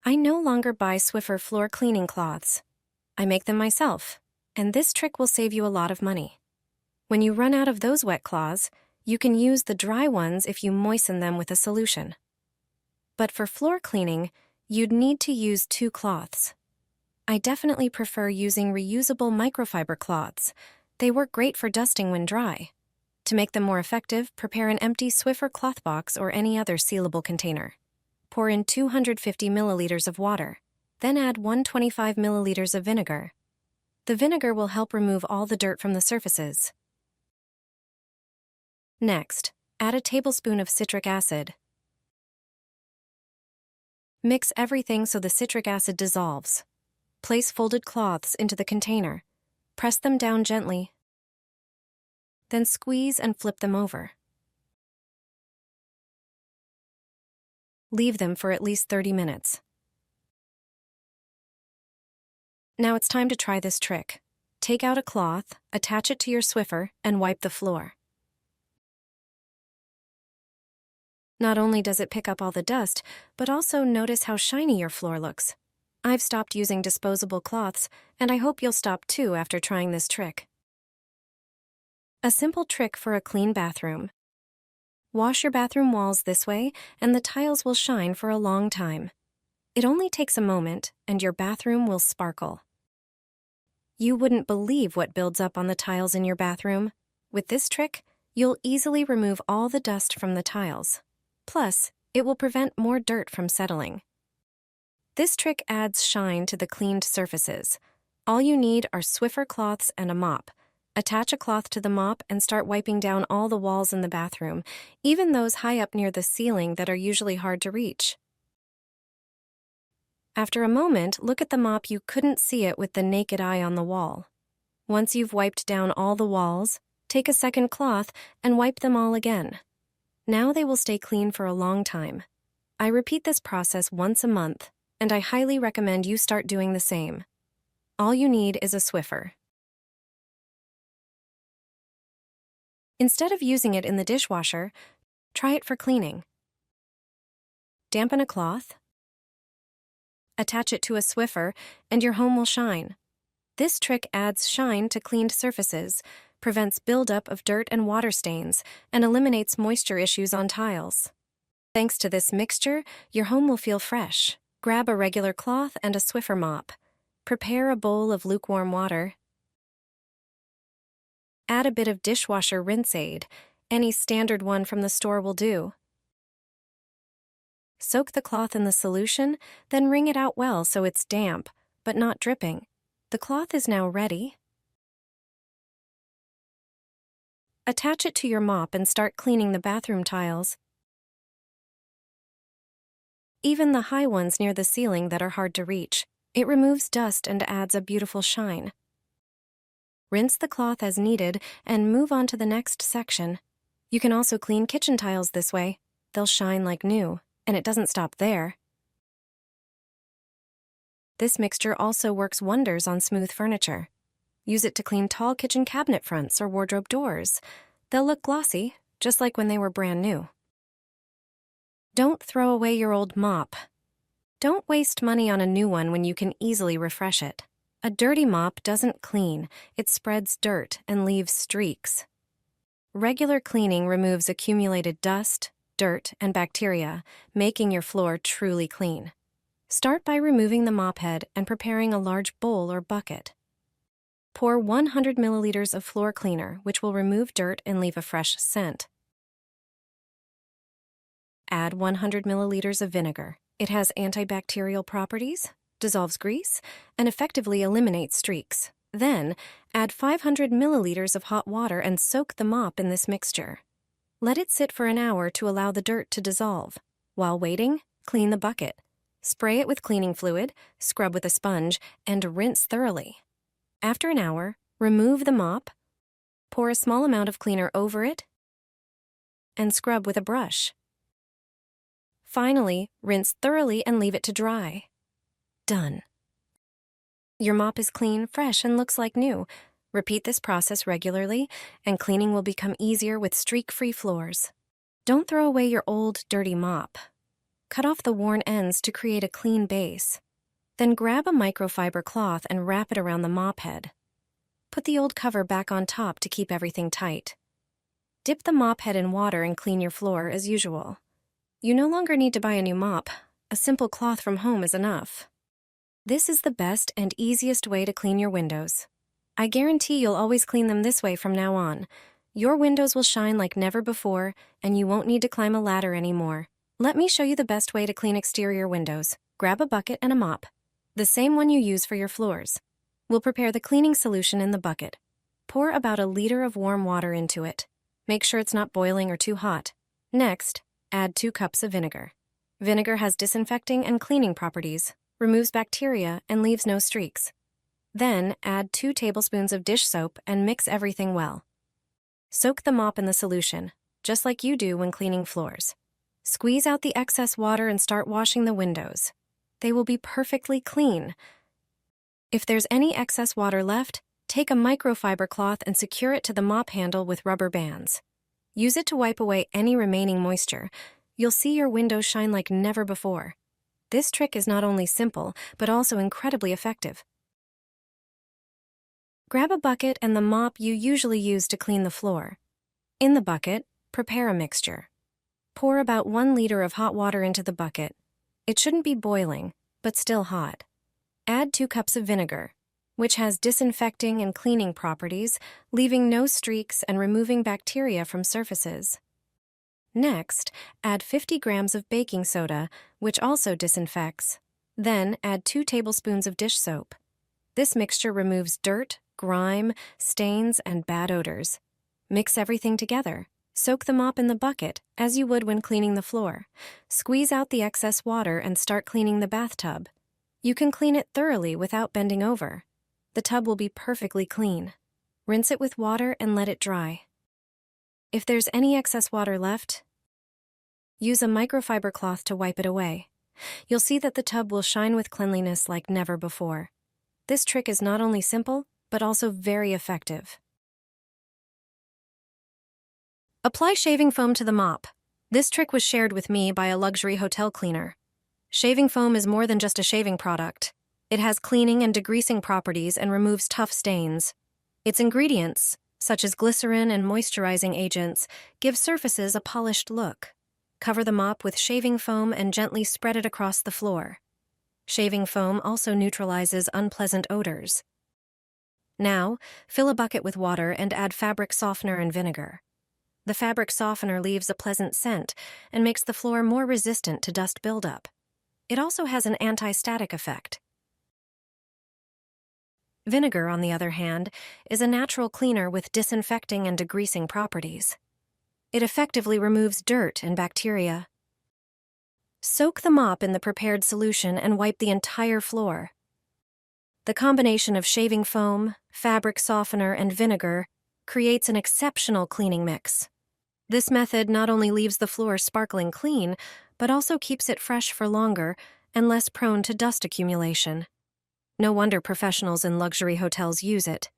I no longer buy Swiffer floor cleaning cloths. I make them myself, and this trick will save you a lot of money. When you run out of those wet cloths, you can use the dry ones if you moisten them with a solution. But for floor cleaning, you'd need to use two cloths. I definitely prefer using reusable microfiber cloths. They work great for dusting when dry. To make them more effective, prepare an empty Swiffer cloth box or any other sealable container. Pour in 250 milliliters of water. Then add 125 milliliters of vinegar. The vinegar will help remove all the dirt from the surfaces. Next, add a tablespoon of citric acid. Mix everything so the citric acid dissolves. Place folded cloths into the container. Press them down gently. Then squeeze and flip them over. Leave them for at least 30 minutes. Now it's time to try this trick. Take out a cloth, attach it to your Swiffer, and wipe the floor. Not only does it pick up all the dust, but also notice how shiny your floor looks. I've stopped using disposable cloths, and I hope you'll stop too after trying this trick. A simple trick for a clean bathroom. Wash your bathroom walls this way, and the tiles will shine for a long time. It only takes a moment, and your bathroom will sparkle. You wouldn't believe what builds up on the tiles in your bathroom. With this trick, you'll easily remove all the dust from the tiles. Plus, it will prevent more dirt from settling. This trick adds shine to the cleaned surfaces. All you need are Swiffer cloths and a mop. Attach a cloth to the mop and start wiping down all the walls in the bathroom, even those high up near the ceiling that are usually hard to reach. After a moment, look at the mop. You couldn't see it with the naked eye on the wall. Once you've wiped down all the walls, take a second cloth and wipe them all again. Now they will stay clean for a long time. I repeat this process once a month, and I highly recommend you start doing the same. All you need is a Swiffer. Instead of using it in the dishwasher, try it for cleaning. Dampen a cloth, attach it to a Swiffer, and your home will shine. This trick adds shine to cleaned surfaces, prevents buildup of dirt and water stains, and eliminates moisture issues on tiles. Thanks to this mixture, your home will feel fresh. Grab a regular cloth and a Swiffer mop. Prepare a bowl of lukewarm water. Add a bit of dishwasher rinse aid. Any standard one from the store will do. Soak the cloth in the solution, then wring it out well so it's damp, but not dripping. The cloth is now ready. Attach it to your mop and start cleaning the bathroom tiles, even the high ones near the ceiling that are hard to reach. It removes dust and adds a beautiful shine. Rinse the cloth as needed and move on to the next section. You can also clean kitchen tiles this way. They'll shine like new, and it doesn't stop there. This mixture also works wonders on smooth furniture. Use it to clean tall kitchen cabinet fronts or wardrobe doors. They'll look glossy, just like when they were brand new. Don't throw away your old mop. Don't waste money on a new one when you can easily refresh it. A dirty mop doesn't clean, it spreads dirt and leaves streaks. Regular cleaning removes accumulated dust, dirt, and bacteria, making your floor truly clean. Start by removing the mop head and preparing a large bowl or bucket. Pour 100 milliliters of floor cleaner, which will remove dirt and leave a fresh scent. Add 100 milliliters of vinegar. It has antibacterial properties, dissolves grease, and effectively eliminates streaks. Then, add 500 milliliters of hot water and soak the mop in this mixture. Let it sit for an hour to allow the dirt to dissolve. While waiting, clean the bucket. Spray it with cleaning fluid, scrub with a sponge, and rinse thoroughly. After an hour, remove the mop, pour a small amount of cleaner over it, and scrub with a brush. Finally, rinse thoroughly and leave it to dry. Done. Your mop is clean, fresh, and looks like new. Repeat this process regularly, and cleaning will become easier with streak-free floors. Don't throw away your old, dirty mop. Cut off the worn ends to create a clean base. Then grab a microfiber cloth and wrap it around the mop head. Put the old cover back on top to keep everything tight. Dip the mop head in water and clean your floor as usual. You no longer need to buy a new mop. A simple cloth from home is enough. This is the best and easiest way to clean your windows. I guarantee you'll always clean them this way from now on. Your windows will shine like never before, and you won't need to climb a ladder anymore. Let me show you the best way to clean exterior windows. Grab a bucket and a mop, the same one you use for your floors. We'll prepare the cleaning solution in the bucket. Pour about 1 liter of warm water into it. Make sure it's not boiling or too hot. Next, add 2 cups of vinegar. Vinegar has disinfecting and cleaning properties, removes bacteria, and leaves no streaks. Then, add 2 tablespoons of dish soap and mix everything well. Soak the mop in the solution, just like you do when cleaning floors. Squeeze out the excess water and start washing the windows. They will be perfectly clean. If there's any excess water left, take a microfiber cloth and secure it to the mop handle with rubber bands. Use it to wipe away any remaining moisture. You'll see your windows shine like never before. This trick is not only simple, but also incredibly effective. Grab a bucket and the mop you usually use to clean the floor. In the bucket, prepare a mixture. Pour about 1 liter of hot water into the bucket. It shouldn't be boiling, but still hot. Add 2 cups of vinegar, which has disinfecting and cleaning properties, leaving no streaks and removing bacteria from surfaces. Next, add 50 grams of baking soda, which also disinfects. Then add 2 tablespoons of dish soap. This mixture removes dirt, grime, stains, and bad odors. Mix everything together. Soak the mop in the bucket, as you would when cleaning the floor. Squeeze out the excess water and start cleaning the bathtub. You can clean it thoroughly without bending over. The tub will be perfectly clean. Rinse it with water and let it dry. If there's any excess water left, use a microfiber cloth to wipe it away. You'll see that the tub will shine with cleanliness like never before. This trick is not only simple, but also very effective. Apply shaving foam to the mop. This trick was shared with me by a luxury hotel cleaner. Shaving foam is more than just a shaving product. It has cleaning and degreasing properties and removes tough stains. Its ingredients, such as glycerin and moisturizing agents, give surfaces a polished look. Cover the mop with shaving foam and gently spread it across the floor. Shaving foam also neutralizes unpleasant odors. Now, fill a bucket with water and add fabric softener and vinegar. The fabric softener leaves a pleasant scent and makes the floor more resistant to dust buildup. It also has an anti-static effect. Vinegar, on the other hand, is a natural cleaner with disinfecting and degreasing properties. It effectively removes dirt and bacteria. Soak the mop in the prepared solution and wipe the entire floor. The combination of shaving foam, fabric softener, and vinegar creates an exceptional cleaning mix. This method not only leaves the floor sparkling clean, but also keeps it fresh for longer and less prone to dust accumulation. No wonder professionals in luxury hotels use it.